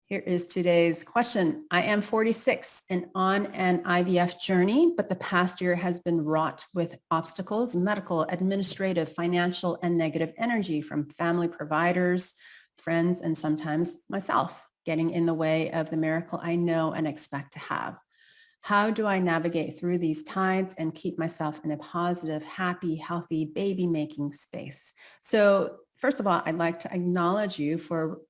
Here is today's question. I am 46 and on an IVF journey, but the past year has been wrought with obstacles, medical, administrative, financial, and negative energy from family providers, friends, and sometimes myself getting in the way of the miracle I know and expect to have. How do I navigate through these tides and keep myself in a positive, happy, healthy baby-making space? So first of all, I'd like to acknowledge you for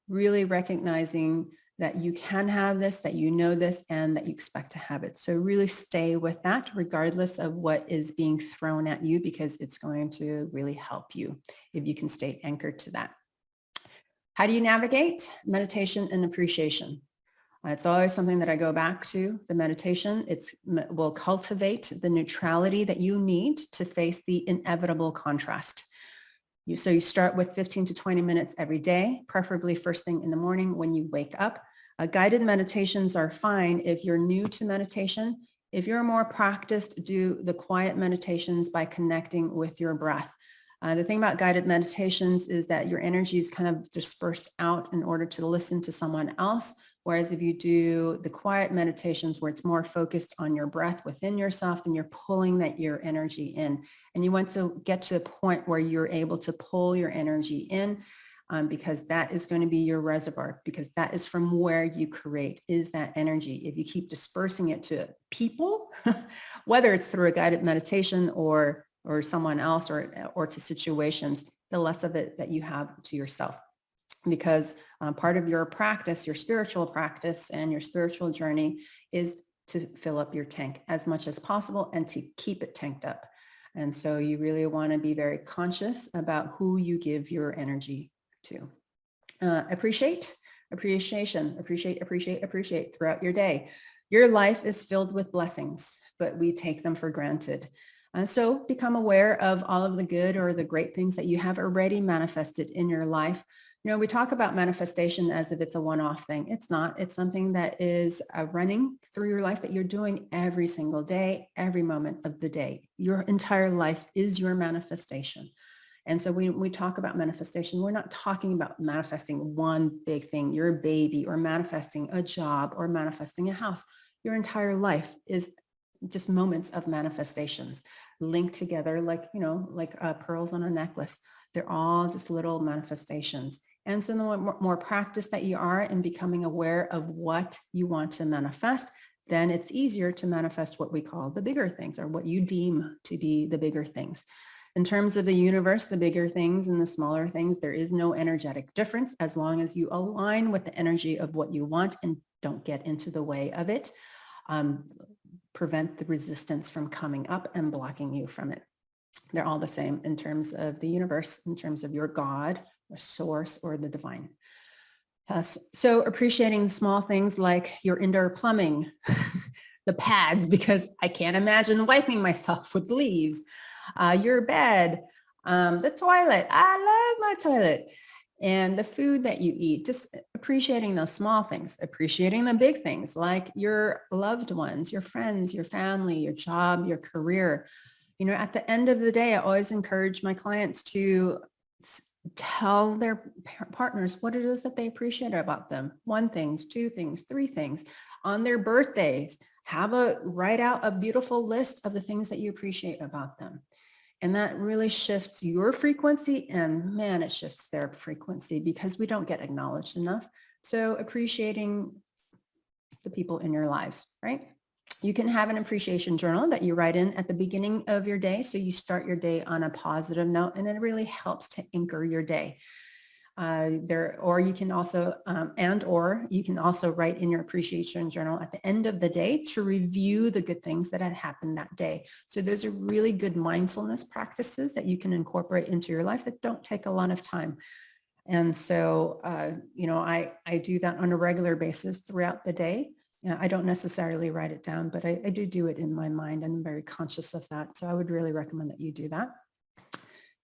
really recognizing that you can have this, that you know this, and that you expect to have it. So really stay with that regardless of what is being thrown at you, because it's going to really help you if you can stay anchored to that. How do you navigate? Meditation and appreciation. It's always something that I go back to, the meditation. It will cultivate the neutrality that you need to face the inevitable contrast. So you start with 15 to 20 minutes every day, preferably first thing in the morning when you wake up. Guided meditations are fine if you're new to meditation. If you're more practiced, do the quiet meditations by connecting with your breath. The thing about guided meditations is that your energy is kind of dispersed out in order to listen to someone else. Whereas if you do the quiet meditations where it's more focused on your breath within yourself, then you're pulling your energy in. And you want to get to a point where you're able to pull your energy in because that is going to be your reservoir, because that is from where you create, is that energy. If you keep dispersing it to people, whether it's through a guided meditation or someone else or to situations, the less of it that you have to yourself. Because part of your practice, your spiritual practice and your spiritual journey is to fill up your tank as much as possible and to keep it tanked up. And so you really want to be very conscious about who you give your energy to. Appreciate throughout your day. Your life is filled with blessings, but we take them for granted. So become aware of all of the good or the great things that you have already manifested in your life. You know, we talk about manifestation as if it's a one-off thing. It's not. It's something that is running through your life that you're doing every single day, every moment of the day. Your entire life is your manifestation. And so when we talk about manifestation, we're not talking about manifesting one big thing, your baby, or manifesting a job, or manifesting a house. Your entire life is just moments of manifestations linked together like, like pearls on a necklace. They're all just little manifestations. And so the more practice that you are in becoming aware of what you want to manifest, then it's easier to manifest what we call the bigger things, or what you deem to be the bigger things. In terms of the universe, the bigger things and the smaller things, there is no energetic difference as long as you align with the energy of what you want and don't get into the way of it. Prevent the resistance from coming up and blocking you from it. They're all the same in terms of the universe, in terms of your God, or source, or the divine. So appreciating small things like your indoor plumbing, the pads, because I can't imagine wiping myself with leaves, your bed, the toilet. I love my toilet. And the food that you eat, just appreciating those small things, appreciating the big things like your loved ones, your friends, your family, your job, your career. You know, at the end of the day, I always encourage my clients to tell their partners what it is that they appreciate about them. 1 thing, 2 things, 3 things. On their birthdays, write out a beautiful list of the things that you appreciate about them. And that really shifts your frequency, and man, it shifts their frequency because we don't get acknowledged enough. So appreciating the people in your lives, right? You can have an appreciation journal that you write in at the beginning of your day. So you start your day on a positive note, and it really helps to anchor your day. Or you can also, you can also write in your appreciation journal at the end of the day to review the good things that had happened that day. So those are really good mindfulness practices that you can incorporate into your life that don't take a lot of time. And so, I do that on a regular basis throughout the day. I don't necessarily write it down, but I do it in my mind, and I'm very conscious of that. So I would really recommend that you do that.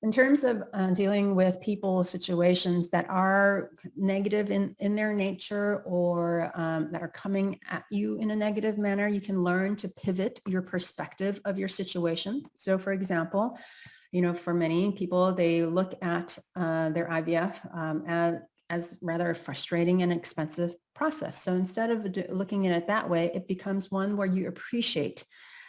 In terms of dealing with people, situations that are negative in their nature, or that are coming at you in a negative manner, you can learn to pivot your perspective of your situation. So for example, for many people, they look at their IVF as rather a frustrating and expensive process. So instead of looking at it that way, it becomes one where you appreciate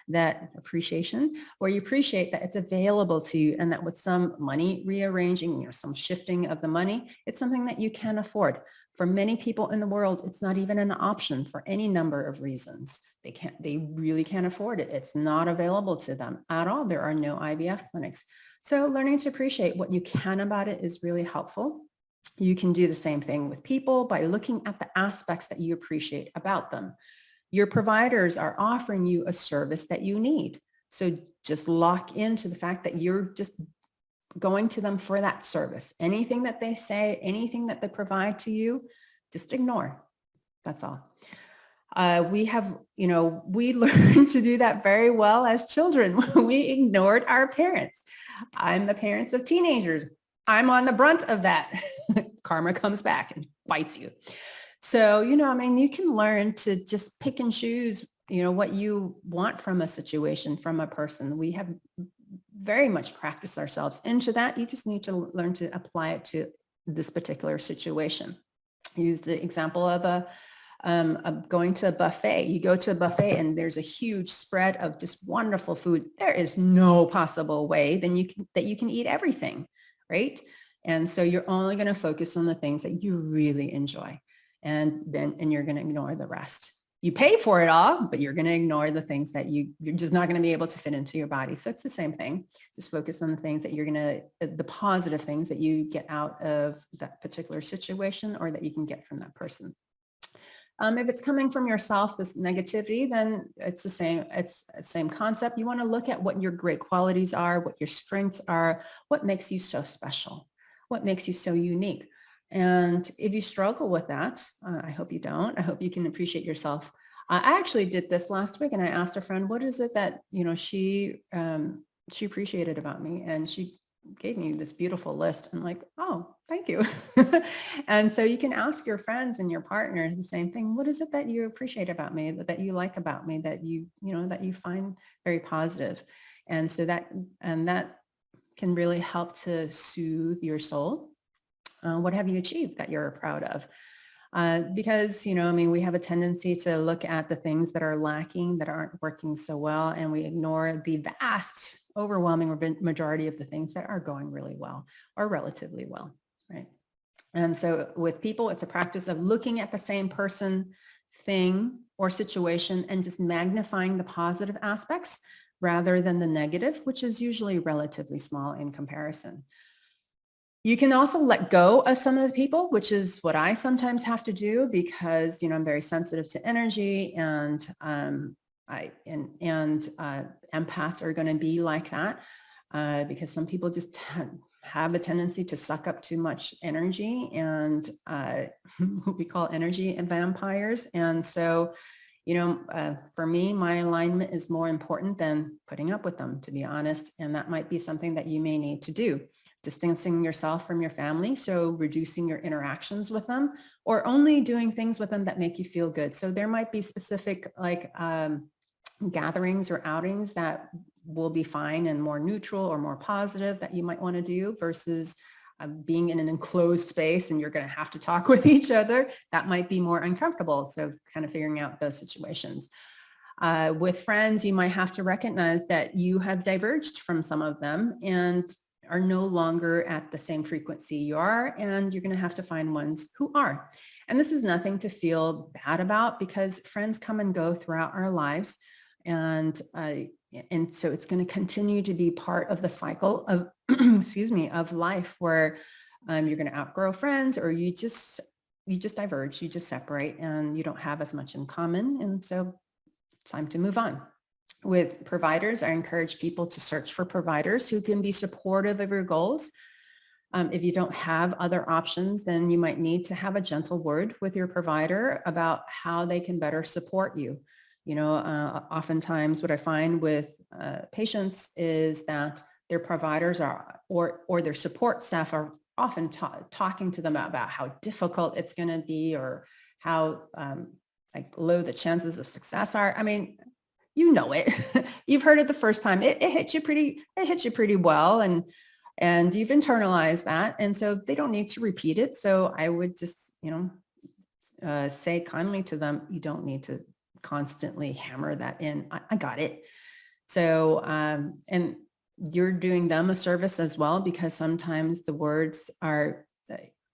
that appreciation, where you appreciate that it's available to you and that with some money rearranging, some shifting of the money, it's something that you can afford. For many people in the world, it's not even an option for any number of reasons. They really can't afford it. It's not available to them at all. There are no IVF clinics. So learning to appreciate what you can about it is really helpful. You can do the same thing with people by looking at the aspects that you appreciate about them. Your providers are offering you a service that you need. So just lock into the fact that you're just going to them for that service. Anything that they say, anything that they provide to you, just ignore. That's all. We learned to do that very well as children. We ignored our parents. I'm the parents of teenagers. I'm on the brunt of that. Karma comes back and bites you. So, you can learn to just pick and choose, what you want from a situation, from a person. We have very much practiced ourselves into that. You just need to learn to apply it to this particular situation. Use the example of going to a buffet. You go to a buffet and there's a huge spread of just wonderful food. There is no possible way that you can eat everything, right? And so you're only going to focus on the things that you really enjoy. And you're going to ignore the rest. You pay for it all, but you're going to ignore the things that you're just not going to be able to fit into your body. So it's the same thing. Just focus on the things that the positive things that you get out of that particular situation or that you can get from that person. If it's coming from yourself, this negativity, then it's the same concept. You want to look at what your great qualities are, what your strengths are, what makes you so special, what makes you so unique. And if you struggle with that, I hope you don't. I hope you can appreciate yourself. I actually did this last week and I asked a friend, what is it that, she appreciated about me? And she gave me this beautiful list. I'm like, oh, thank you. And so you can ask your friends and your partner the same thing. What is it that you appreciate about me, that you like about me, that that you find very positive? And so that can really help to soothe your soul. What have you achieved that you're proud of? Because, we have a tendency to look at the things that are lacking, that aren't working so well, and we ignore the vast, overwhelming majority of the things that are going really well or relatively well, right? And so with people, it's a practice of looking at the same person, thing, or situation and just magnifying the positive aspects rather than the negative, which is usually relatively small in comparison. You can also let go of some of the people, which is what I sometimes have to do because, I'm very sensitive to energy and empaths are going to be like that because some people just have a tendency to suck up too much energy and what we call energy vampires. And so, for me, my alignment is more important than putting up with them, to be honest. And that might be something that you may need to do. Distancing yourself from your family, so reducing your interactions with them, or only doing things with them that make you feel good. So there might be specific gatherings or outings that will be fine and more neutral or more positive that you might want to do versus being in an enclosed space and you're going to have to talk with each other. That might be more uncomfortable. So kind of figuring out those situations. With friends, you might have to recognize that you have diverged from some of them and are no longer at the same frequency you are, and you're going to have to find ones who are. And this is nothing to feel bad about because friends come and go throughout our lives. And so it's going to continue to be part of the cycle of, of life where you're going to outgrow friends or you just diverge, you just separate and you don't have as much in common. And so it's time to move on. With providers, I encourage people to search for providers who can be supportive of your goals. If you don't have other options, then you might need to have a gentle word with your provider about how they can better support you. Oftentimes what I find with patients is that their providers or their support staff are often talking to them about how difficult it's going to be or how low the chances of success are. You know it. You've heard it the first time. It hits you pretty well, and and you've internalized that. And so they don't need to repeat it. So I would just, say kindly to them, you don't need to constantly hammer that in. I got it. So, and you're doing them a service as well, because sometimes the words aren't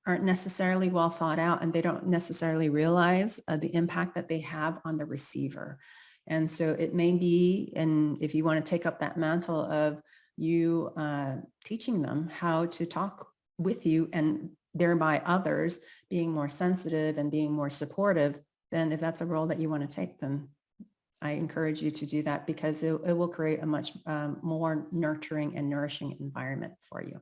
necessarily well thought out, and they don't necessarily realize the impact that they have on the receiver. And so it may be, and if you want to take up that mantle of you teaching them how to talk with you and thereby others being more sensitive and being more supportive, then if that's a role that you want to take, then I encourage you to do that, because it will create a much more nurturing and nourishing environment for you.